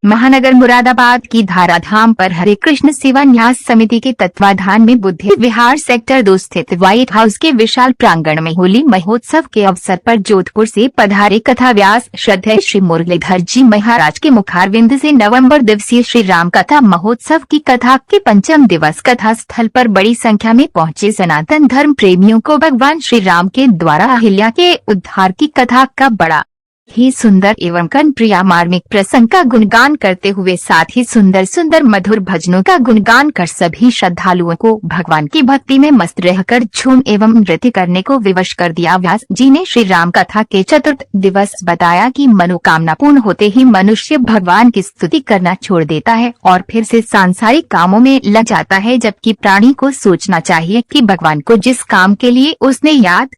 महानगर मुरादाबाद की धाराधाम पर हरे कृष्ण सेवा न्यास समिति के तत्वाधान में बुद्धि विहार सेक्टर 2 स्थित व्हाइट हाउस के विशाल प्रांगण में होली महोत्सव के अवसर पर जोधपुर से पधारे कथा व्यास श्रद्धेय श्री मुरलीधर जी महाराज के मुखारविंद से नवंबर दिवसीय श्री राम कथा महोत्सव की कथा के पंचम दिवस कथा स्थल पर बड़ी संख्या में पहुंचे सनातन धर्म प्रेमियों को भगवान श्री राम के द्वारा अहिल्या के उद्धार की कथा का बड़ा ही सुंदर एवं कर्णप्रिय मार्मिक प्रसंग का गुणगान करते हुए साथ ही सुंदर सुंदर मधुर भजनों का गुणगान कर सभी श्रद्धालुओं को भगवान की भक्ति में मस्त रहकर झूम एवं नृत्य करने को विवश कर दिया। व्यास जी ने श्री राम कथा के चतुर्थ दिवस बताया कि मनोकामना पूर्ण होते ही मनुष्य भगवान की स्तुति करना छोड़ देता है और फिर से सांसारिक कामों में लग जाता है, जबकि प्राणी को सोचना चाहिए कि भगवान को जिस काम के लिए उसने याद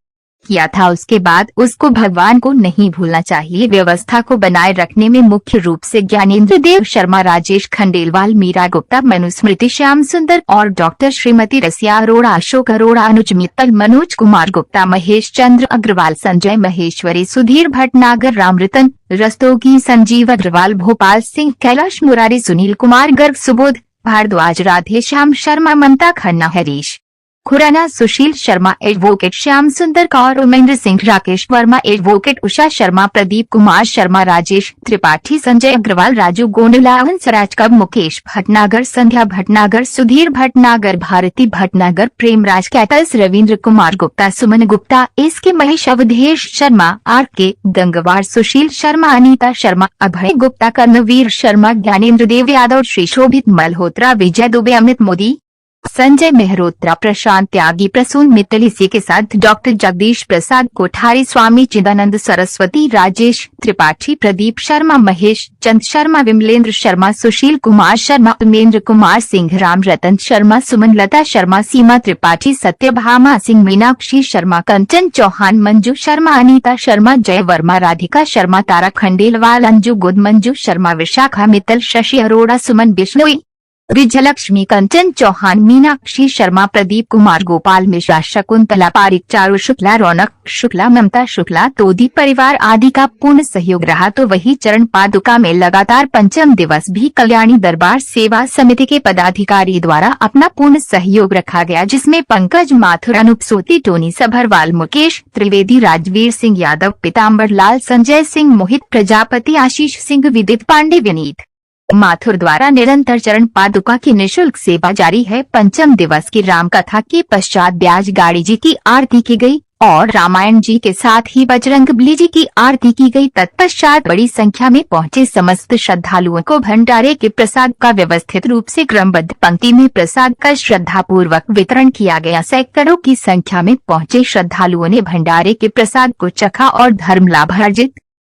किया था उसके बाद उसको भगवान को नहीं भूलना चाहिए। व्यवस्था को बनाए रखने में मुख्य रूप से ज्ञानेंद्र देव शर्मा, राजेश खंडेलवाल, मीरा गुप्ता, मनुस्मृति श्याम सुंदर और डॉक्टर श्रीमती रसिया अरोड़ा, अशोक अरोड़ा, अनुज मित्तल, मनोज कुमार गुप्ता, महेश चंद्र अग्रवाल, संजय महेश्वरी, सुधीर भटनागर, रामरतन रस्तोगी, संजीव अग्रवाल, भोपाल सिंह, कैलाश मुरारी, सुनील कुमार गर्ग, सुबोध भारद्वाज, राधे श्याम शर्मा, ममता खन्ना, हरीश खुराना, सुशील शर्मा, एडवोकेट श्याम सुंदर कौर, उमेंद्र सिंह, राकेश वर्मा, एडवोकेट उषा शर्मा, प्रदीप कुमार शर्मा, राजेश त्रिपाठी, संजय अग्रवाल, राजू गोंडला, हंसराज कब, मुकेश भटनागर, संध्या Bhatnagar, Sudhir Bhatnagar, Bharti Bhatnagar, Premraj cattles, Ravindra Kumar Gupta, Suman Gupta, SK Mahesh, Awadhesh Sharma, R K Gangwar, Sushil Sharma, Anita Sharma, अभय गुप्ता, कर्णवीर शर्मा, ज्ञानेंद्र देव यादव, श्री शोभित मल्होत्रा, विजय दुबे, अमित मोदी, संजय मेहरोत्रा, प्रशांत त्यागी, प्रसून मित्तल, इसी के साथ डॉक्टर जगदीश प्रसाद कोठारी, स्वामी चिदानंद सरस्वती, राजेश त्रिपाठी, प्रदीप शर्मा, महेश चंद शर्मा, विमलेंद्र शर्मा, सुशील कुमार शर्मा, उमेंद्र कुमार सिंह, राम रतन शर्मा, सुमन लता शर्मा, सीमा त्रिपाठी, सत्यभामा सिंह, मीनाक्षी शर्मा, कंचन चौहान, मंजू शर्मा, अनीता शर्मा, जय वर्मा, राधिका शर्मा, तारा खंडेलवाल, अंजू गुद, मंजू शर्मा, विशाखा मित्तल, शशि अरोड़ा, सुमन बिश्नोई, विजयलक्ष्मी, कंचन चौहान, मीनाक्षी शर्मा, प्रदीप कुमार, गोपाल मिश्रा, शकुंतला पारिक, चारू शुक्ला, रौनक शुक्ला, ममता शुक्ला, तोदी परिवार आदि का पूर्ण सहयोग रहा। तो वही चरण पादुका में लगातार पंचम दिवस भी कल्याणी दरबार सेवा समिति के पदाधिकारी द्वारा अपना पूर्ण सहयोग रखा गया, जिसमें पंकज माथुर, अनूप सोती, टोनी सभरवाल, मुकेश त्रिवेदी, राजवीर सिंह यादव, पीताम्बर लाल, संजय सिंह, मोहित प्रजापति, आशीष सिंह, विदित पांडे, विनीत माथुर द्वारा निरंतर चरण पादुका की निःशुल्क सेवा जारी है। पंचम दिवस की राम कथा के पश्चात ब्याज गाड़ी जी की आरती की गई और रामायण जी के साथ ही बजरंगबली जी की आरती की गई। तत्पश्चात बड़ी संख्या में पहुंचे समस्त श्रद्धालुओं को भंडारे के प्रसाद का व्यवस्थित रूप से क्रमबद्ध पंक्ति में प्रसाद का श्रद्धा पूर्वक वितरण किया गया। सैकड़ों की संख्या में पहुंचे श्रद्धालुओं ने भंडारे के प्रसाद को चखा और धर्म लाभ अर्जित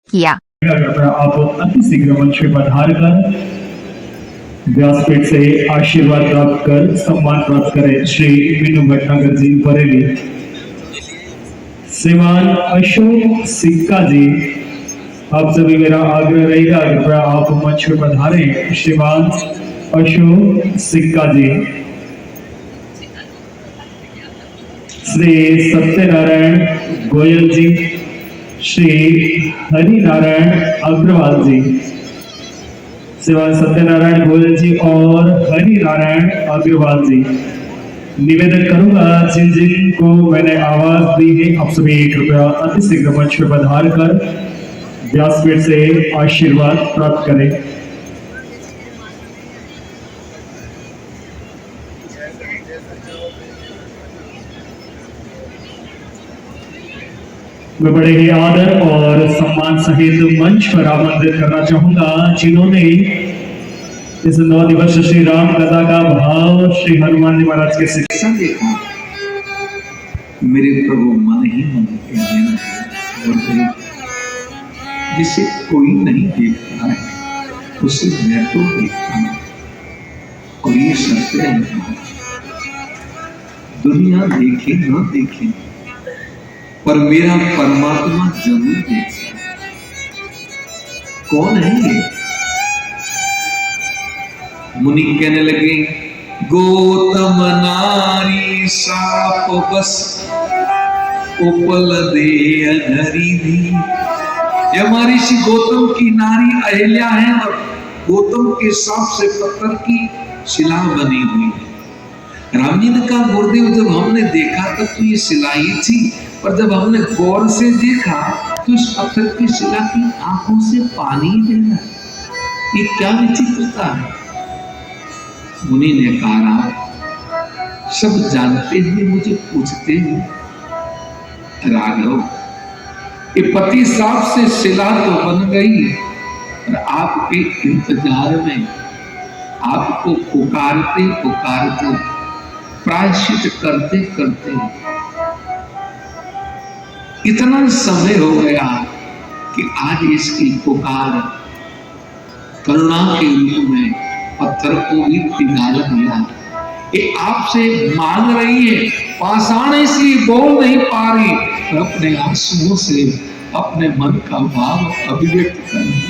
किया। आप अति शीघ्र मंच पे पधार कर व्यासपीठ से आशीर्वाद प्राप्त कर सम्मान प्राप्त करें। श्री मीनू भटनागर जी बरेली, श्रीमान अशोक सिक्का जी, आप सभी मेरा आग्रह रहेगा कृपया आप मंच पे पधारें। श्रीमान अशोक सिक्का जी, श्री सत्यनारायण गोयल जी, श्री हरि नारायण अग्रवाल जी, श्रीमान सत्यनारायण गोयल जी और हरि नारायण अग्रवाल जी। निवेदन करूंगा जिन जिन को मैंने आवाज दी है आप सभी कृपया अति शीघ्र मंच पर पधार कर व्यासपीठ से आशीर्वाद प्राप्त करें। मैं बड़े ही आदर और सम्मान सहित मंच पर आमंत्रित करना चाहूंगा जिन्होंने इस 9 दिवस श्री राम कथा का भाव श्री हनुमान जी महाराज के शिक्षा देखा। मेरे प्रभु मन ही मन के देना और जिसे कोई नहीं देखता है उसे मैं तो देखता हूं और ये सत्य है। दुनिया देखे न देखे पर मेरा परमात्मा जरूर देखता है। कौन है ये? मुनि कहने लगे गौतम नारी साप बस उपल दे धरी दी। ये हमारी श्री गौतम की नारी अहिल्या है और गौतम के श्राप से पत्थर की शिला बनी हुई है। राम जी ने कहा गुरुदेव जब हमने देखा तब तो ये शिला ही थी, पर जब हमने गौर से देखा तो इस पत्थर की शिला की आंखों से पानी बह रहा है, ये क्या विचित्रता है। मुनि ने कहा सब जानते हुए मुझे पूछते हैं राघव, ये पति साहब से शिला तो बन गई और आपके इंतजार में आपको पुकारते पुकारते प्रायश्चित करते करते इतना समय हो गया कि आज इसकी पुकार करुणा के रूप में पत्थर को भी पिघाल दिया। ये आपसे मांग रही है, पाषाण इसलिए बोल नहीं पा रही, और अपने आंसुओं से अपने मन का भाव अभिव्यक्त कर रही।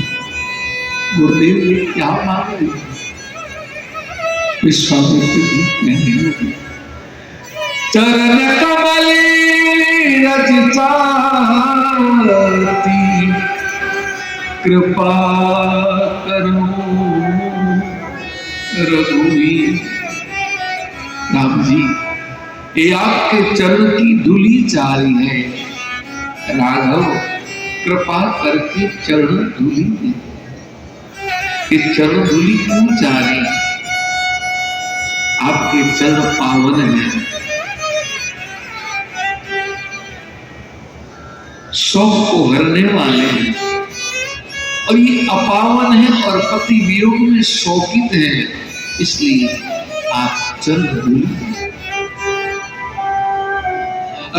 गुरुदेव ये क्या मांग रही है? विश्वामित्र जी कहने लगे चरण कमली रचिताती कृपा करो रघुवीर। राम जी ये आपके चरण की धूली जा रही है, राघव कृपा करके चरण धूली दे। ये चरण धूली क्यों जा रही है? आपके चरण पावन है, शौक को हरने वाले हैं, और ये अपावन है और पति वियोग में शोकित है, इसलिए आप चरण धूली दें।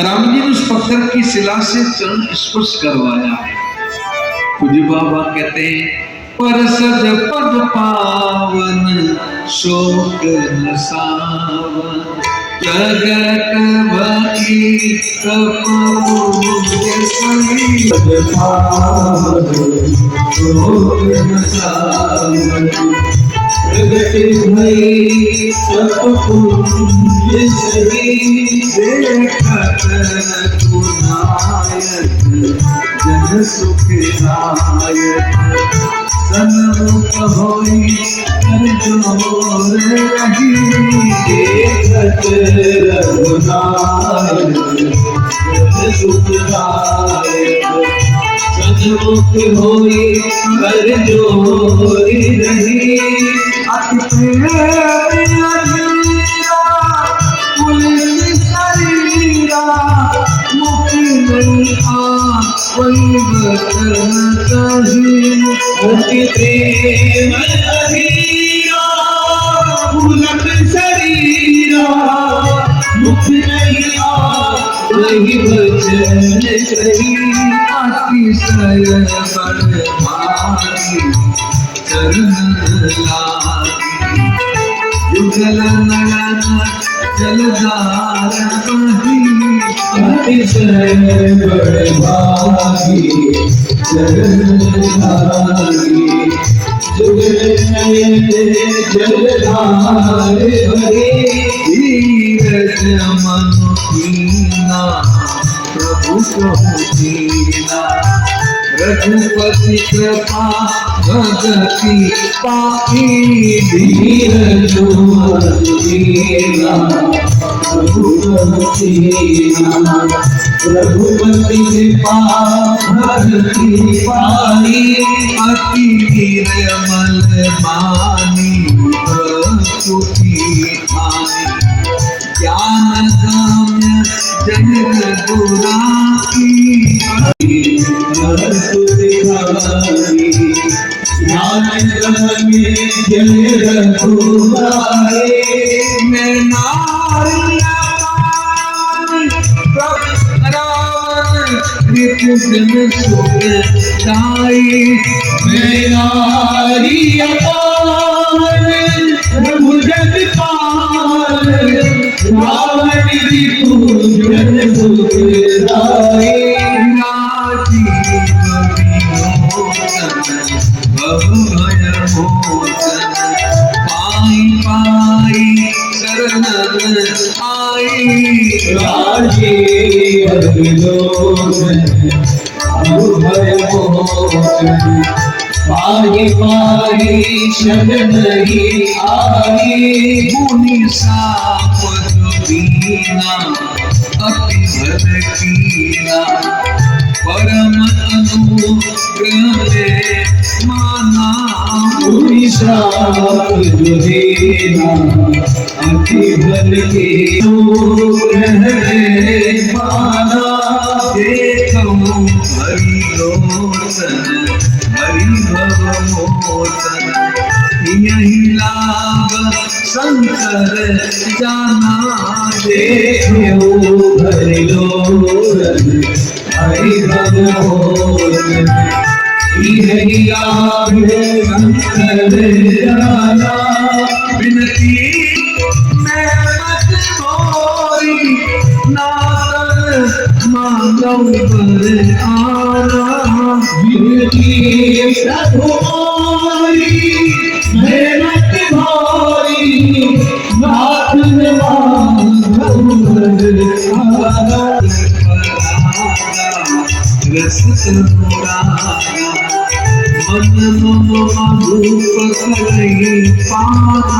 राम जी ने उस पत्थर की शिला से चरण स्पर्श करवाया। पूज्य बाबा कहते हैं परसद पद पावन शोक नसावन जगत भई कपूर सही पावन शोक नसावन जगत भई कपूर सही देखत गुनायक जन सुखदायक सन्मुख होई कर जोर रही देखत रघुनायक जन सुखदायक सन्मुख होई कर जोर रही अति प्रेम अधीरा पुलिस शरीरा मुक्ति नहीं आ कोई बचन कहीं अति प्रेम अधीरा पुलिस शरीरा मुक्ति नहीं आ कोई बचन कहीं अतिशय बलवानी चरण लागी युगल नयन जलधार कहीं अतिशय बड़भागी चरण लागी युगल नयन जलधार भरे धीरज मनु कीना प्रभु को दीना रघुपति कृपा भगति पाई धीरज मनु कीना रघुपति कृपा भगति पाई अति निर्मल बानी स्तुति हानि ज्ञान गम्य जन रघुराई स्तुति हानि ज्ञान गम्य जन रघुराई मैं कृष्ण सुखदाई मैं नारी अपार प्रभु जग पार रावण पूजन सुखदाई राजीव विमोचन भय मोचन पाई पाई शरण आई राजीव विमोचन भय मोचन पाहि पाहि शरण आई मुनि साप दीना अति भर कीना परम अनुग्रह माना मुनि साप दीना अति भर के माना देखो हरि लोचन हरि भव मोचन यही लाभ शंकर जाना देखो हरि लोचन हरि भव मोचन यही लाभ शंकर जाना विनती मैं मत मोरी नातर मांगव पर आना विनती प्रभुरी मेहनत भारी नाथ मांगव पर आना रस तोराना मन मधुप करई पाना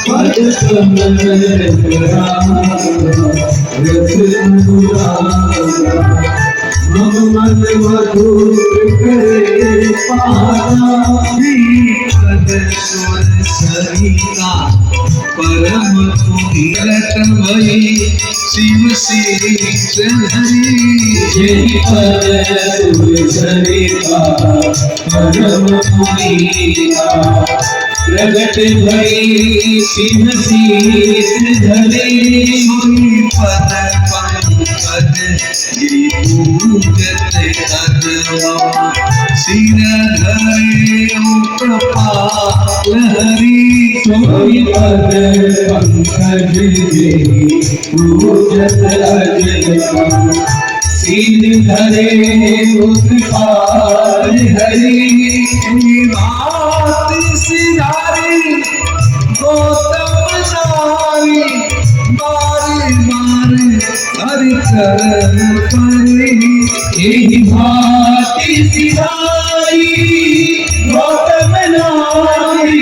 पद कमल कराना रस अनुरागा मन मधुप करे पाना पद सुर सरिता परम पुनीत भई शिव श्री हरि जय पद सुर सरिता परम पुनीता प्रगट भई शिव शीस धरे पद पंकज गिरि पूजत अदवा सिर धरे कृपाल हरि सोई पद पंकज गिरि पूजत अदवा सिर धरे कृपाल हरि बात सिधारी गौतम नारी बारी बारी हरि चरण परी यही भांति सिधारी गौतम नारी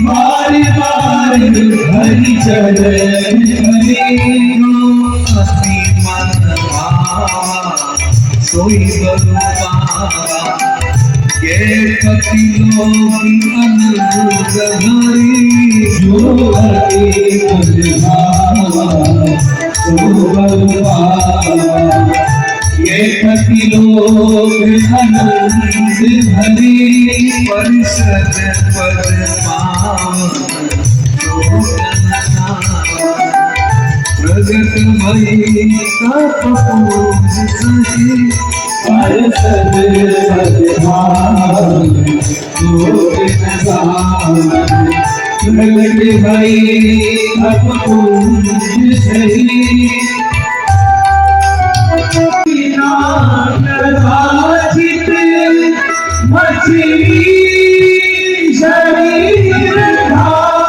बारी बारी हरि चरण परी अति मन भावा सोई बरु पावा ये पति लोकी अनुग्रहरी जो हरि पद भावा सो बल पावा ये पति लोक अनुग्रहरी परिषद पद पावन जो जन पावा प्रगट भई तपपूज सही परिषद पद पावन प्रगट भई तपपूज सही नाचित मछली शरीर धारे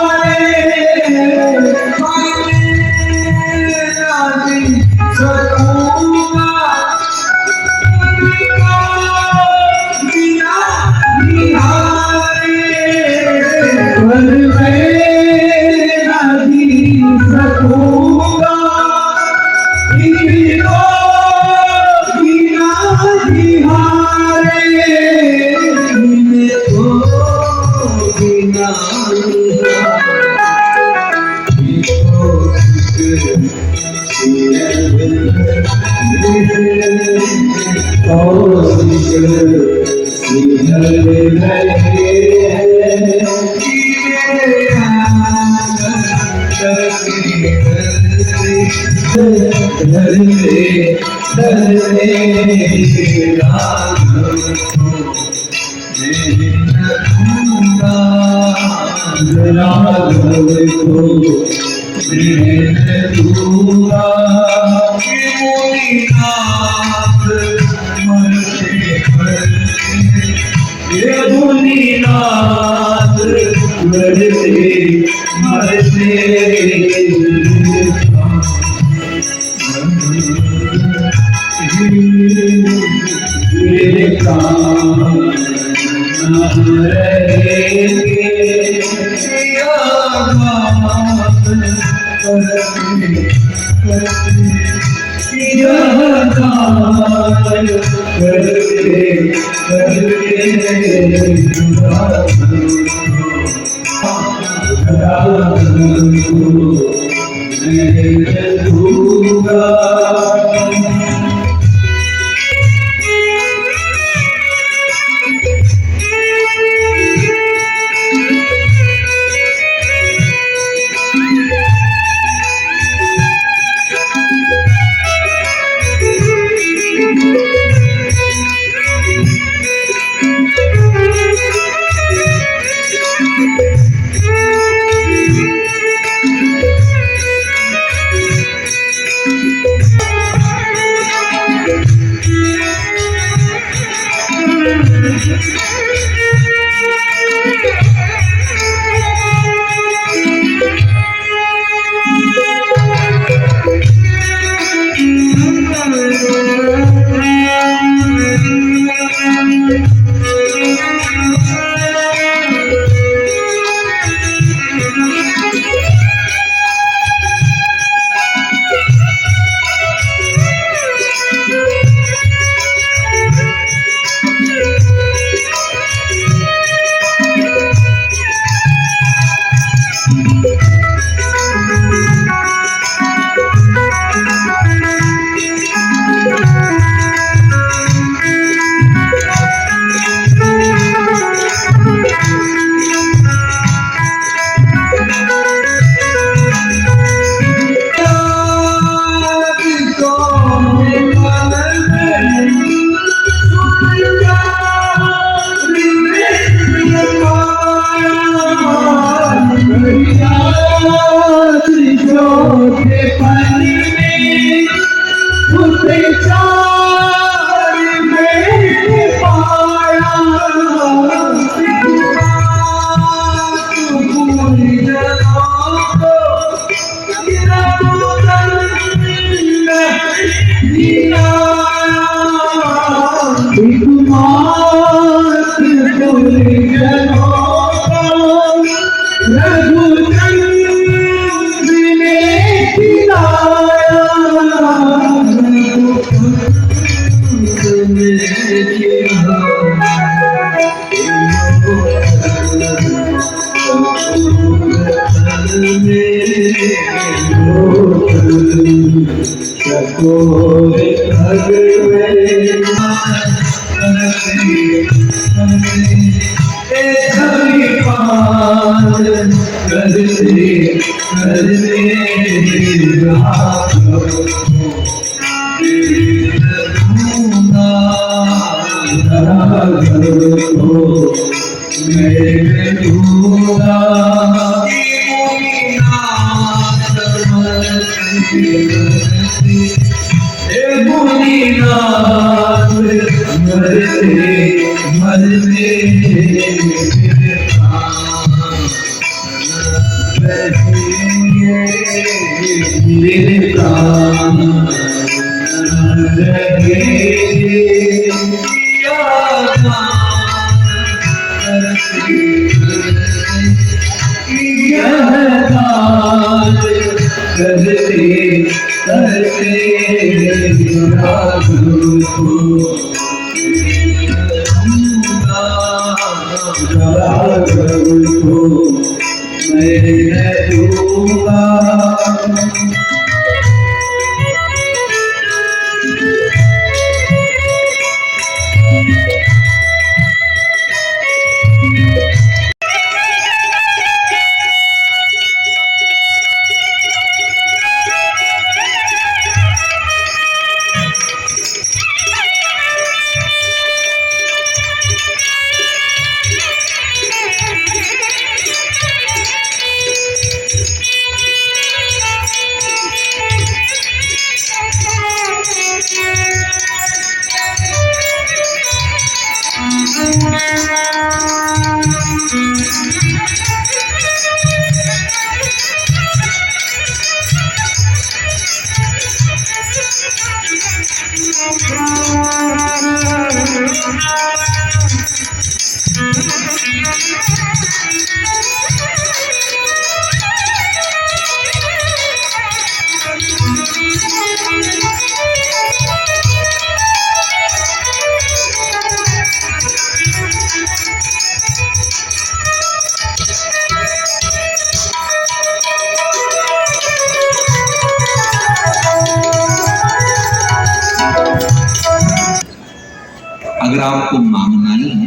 अगर आपको मांगना ही है,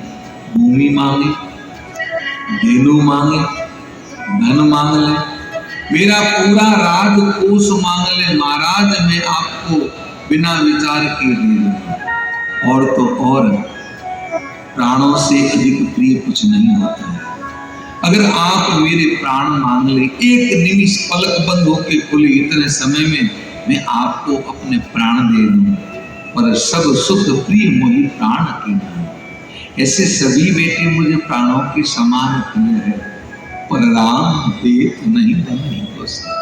भूमि मांगे, धेनु मांगे, धन मांग ले, मेरा पूरा राजकोष मांग ले महाराज, मैं आपको बिना विचार के दे दूंगा। और तो और प्राणों से अधिक प्रिय कुछ नहीं होता है। अगर आप मेरे प्राण मांग ले, एक निमिष पलक बंद होके खुले, इतने समय में मैं आपको अपने प्राण दे दूं। पर सब सुख प्रिय मुझे प्राण की नाम। ऐसे सभी बेटे मुझे प्राणों के समान प्रिय है, पर राम दे तो नहीं हो सकता।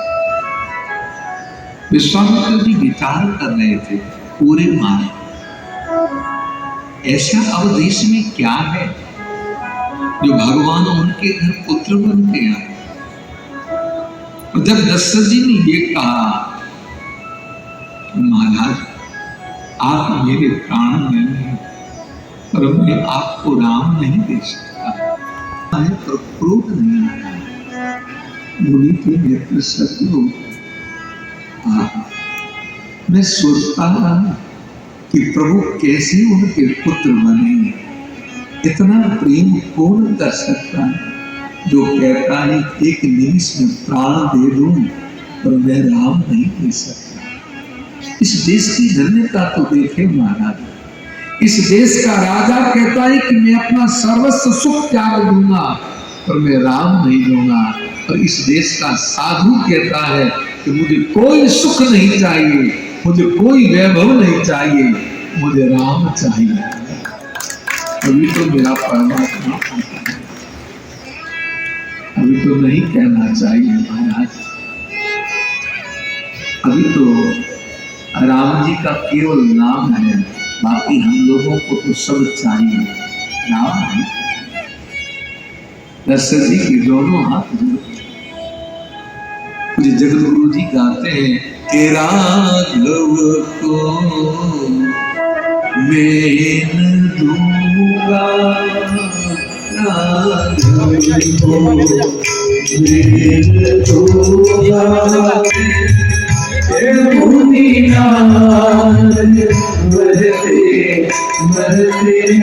विश्वामित्र जी विचार कर रहे थे, पूरे मारे ऐसा अवदेश में क्या है जो भगवान उनके घर पुत्र बन के आए। और जब दशरथ जी ने ये कहा, महाराज आप मेरे प्राण नहीं हैं, पर मैं आपको राम नहीं दे सकता है, पर क्रोध नहीं आया। मुनि के नेत्र सत्य हो। मैं सोचता रहा कि प्रभु कैसे उनके पुत्र बने। इतना प्रेम कौन कर सकता है जो कहता है एक निमिष में प्राण दे दूं, पर मैं राम नहीं दे सकता। इस देश की धन्यता तो देखे महाराज। इस देश का राजा कहता है कि मैं अपना सर्वस्व सुख त्याग दूंगा, पर मैं राम नहीं दूंगा। और इस देश का साधु कहता है कि मुझे कोई सुख नहीं चाहिए, मुझे कोई वैभव नहीं चाहिए, मुझे राम चाहिए। अभी तो मेरा परमात्मा आता है, अभी तो नहीं कहना चाहिए महाराज। अभी तो राम जी का केवल नाम है, बाकी हम लोगों को तो सब चाहिए, राम नहीं। दशरथ जी के दोनों हाथ जोड़े। मुझे जगत गुरु जी गाते हैं कि राघव को मैं न दूंगा, राघव को मैं न दूंगा, मुनिनाथ मरते मरते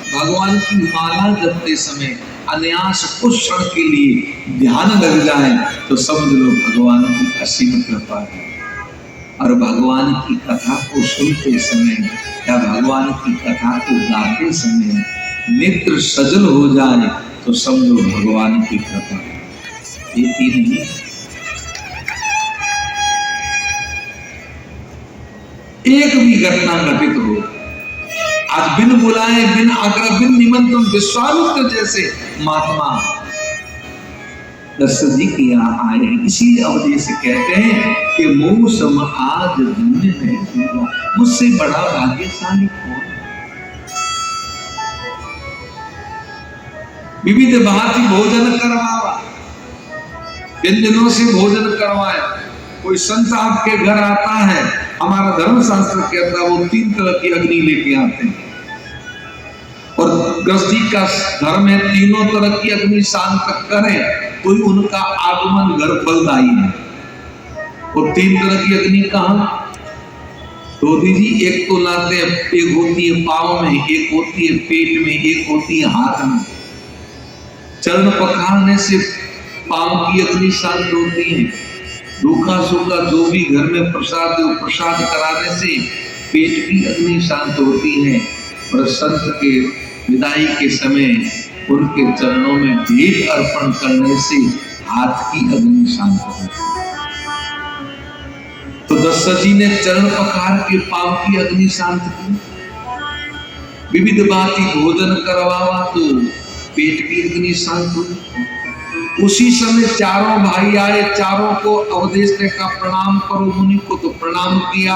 भगवान की माला जपते समय अनायास कुछ क्षण के लिए ध्यान लग जाए तो समझ लो भगवान की असीम कृपा है। और भगवान की कथा को सुनते समय या भगवान की कथा को गाते समय नेत्र सजल हो जाए तो समझो भगवान की कृपा। ये तीन ही एक भी घटना घटित हो, आज बिन बुलाए बिन आग्रह बिन निमंत्रण विश्वामित्र जैसे महात्मा दशरथ जी के यहाँ आए हैं। इसीलिए अवधि से कहते हैं कि मोह सम आज धन्य नहीं दूंगा, मुझसे बड़ा भाग्यशाली कौन। विविध भांति भोजन करवावा, व्यंजनों से भोजन करवाए। कोई संत आपके घर आता है, हमारा धर्म शास्त्र कहता है वो 3 तरह की अग्नि लेके आते हैं और गृहस्थी का धर्म है तीनों तरह की अग्नि शांत करें, कोई उनका आगमन घर फलदायी है। और तीन तरह की अग्नि कहां तो दीजिए, एक तो लाते हैं, एक होती है पाँव में, एक होती है पेट में, एक होती है हाथ में। चरण पखारने से पाँव की अग्नि शांत होती है। रूखा सूखा जो भी घर में प्रसाद है, प्रसाद कराने से पेट की अग्नि शांत होती है। और संत के विदाई के समय उनके चरणों में भेंट अर्पण करने से हाथ की अग्नि शांत होती है। तो दशरथ जी ने चरण पखार के पाँव की अग्नि शांत की। विविध भांति भोजन करवावा तो पेट की अग्नि शांत हुई। उसी समय चारों भाई आए, चारों को अवधेश ने कहा प्रणाम करो मुनि को, तो प्रणाम किया।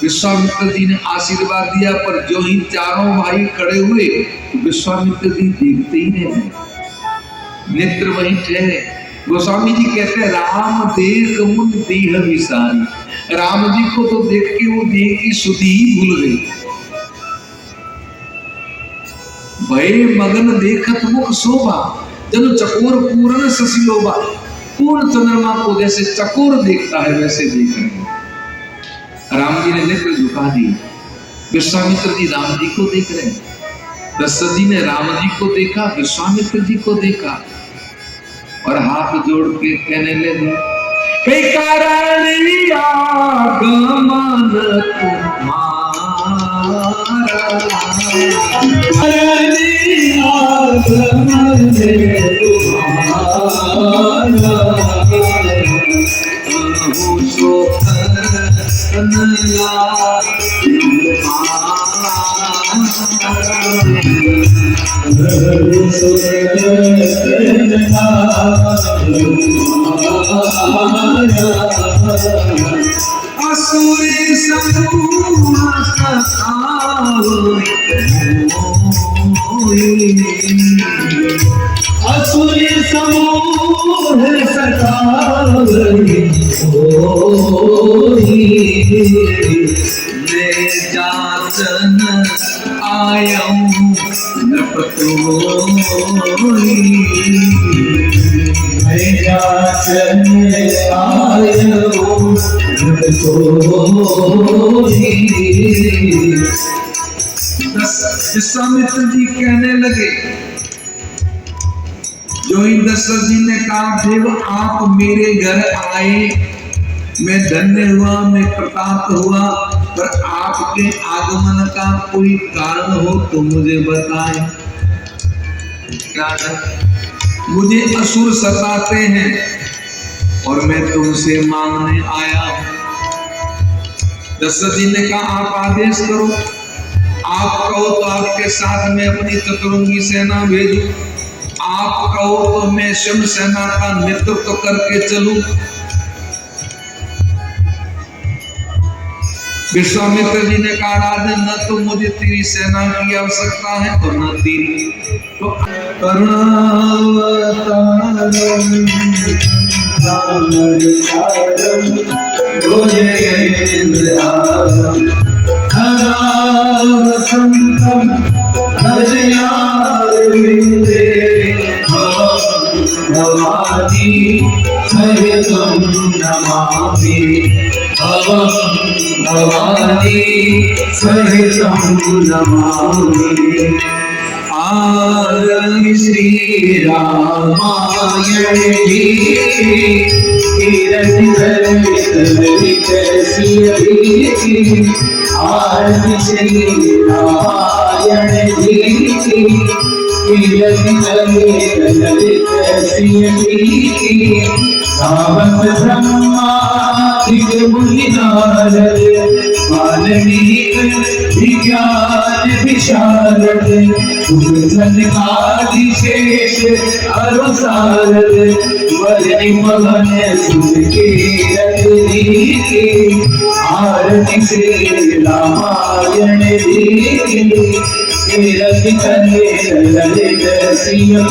विश्वामित्र जी ने आशीर्वाद दिया, पर जो ही चारों भाई खड़े हुए तो विश्वामित्र जी देखते ही नहीं, नेत्र वहीं ठहरे। गोस्वामी जी कहते हैं राम देख मुन देह विसारी, राम जी को तो देख के वो देह की सुधि ही भूल गई। भय मगन देखत मुख शोभा, जन चकोर पूर्ण शशिलोभा। पूर्ण चंद्रमा को जैसे चकोर देखता है वैसे देख रहे हैं। राम जी ने नेत्र झुका दिए, विश्वामित्र जी राम जी को देख रहे हैं। दशरथ जी ने राम जी को देखा, विश्वामित्र जी को देखा और हाथ जोड़ के कहने लगे हे कारण आगमन असुरी समूह सतावरी मैं जाचन आयऊं नपतोई, मैं जाचन आयऊं नपतोई। विश्वामित्र जी कहने लगे, जो ही दशरथ जी ने कहा देव आप मेरे घर आए, मैं धन्य हुआ, मैं प्रताप हुआ, पर आपके आगमन का कोई कारण हो तो मुझे बताएं। क्या है? मुझे असुर सताते हैं और मैं तुमसे मांगने आया हूं। दशरथ जी ने कहा आप आदेश करो, आप कहो तो आपके साथ मैं अपनी चतुरंगी सेना भेजूं, आप कहो तो मैं शिव सेना का नेतृत्व करके चलूं। विश्वामित्र जी ने कहा राजन न तो मुझे तेरी सेना की आवश्यकता है और न तेरी, तो भवानी सहितं नमामि, भवानी सहितं नमामि। आरति श्री रामायण की कीरति ललित सियरी, आरति श्री रामायण की कीरति ललित सियरी। धावत ब्रह्मादिक मुनि नारद, वाल्मीकि विज्ञान विशारद, सनकादिशेष अरु सारद, वरनि पवन सुत कीरति, आरति श्री रामायण की ललित सिंह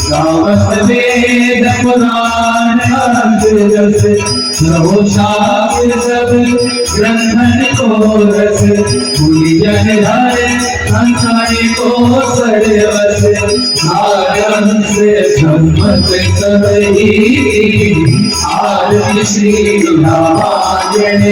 गावत वेद पुराण रस रहो शास्त्र सब ग्रंथन को रस भूलि जन धर संसार को सर्वस आरंस सम्मत सबही आरती श्री रामायण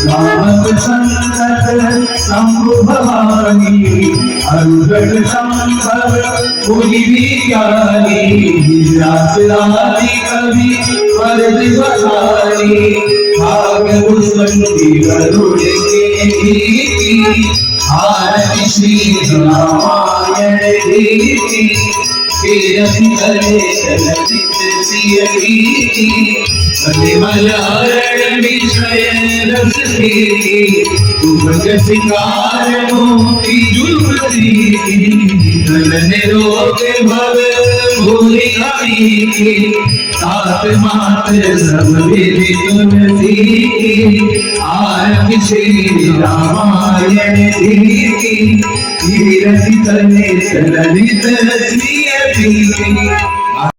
रामत संकट शंभु भवानी अनुगत संभव पुरी विज्ञानी व्यासरादि कवि वरद बहारी भाग्य पुष्पी गरुड़ के आरती श्री रामायण कीरति करे ललित सियकी मलयारण विषय रस की तुभग सिंगार मोती जुलती गगन रोग भव भूरि कवि तात मात्र सब विधि तुलसी आरती श्री रामायण कीरति करे ललित सियकी